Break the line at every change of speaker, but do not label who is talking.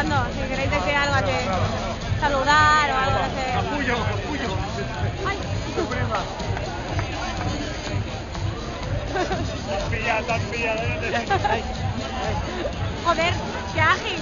saludando. Si queréis decir algo aquí, saludar o algo de...
Capullo.
¡Ay!
Tu prima. Te has pillado.
Joder, qué ágil.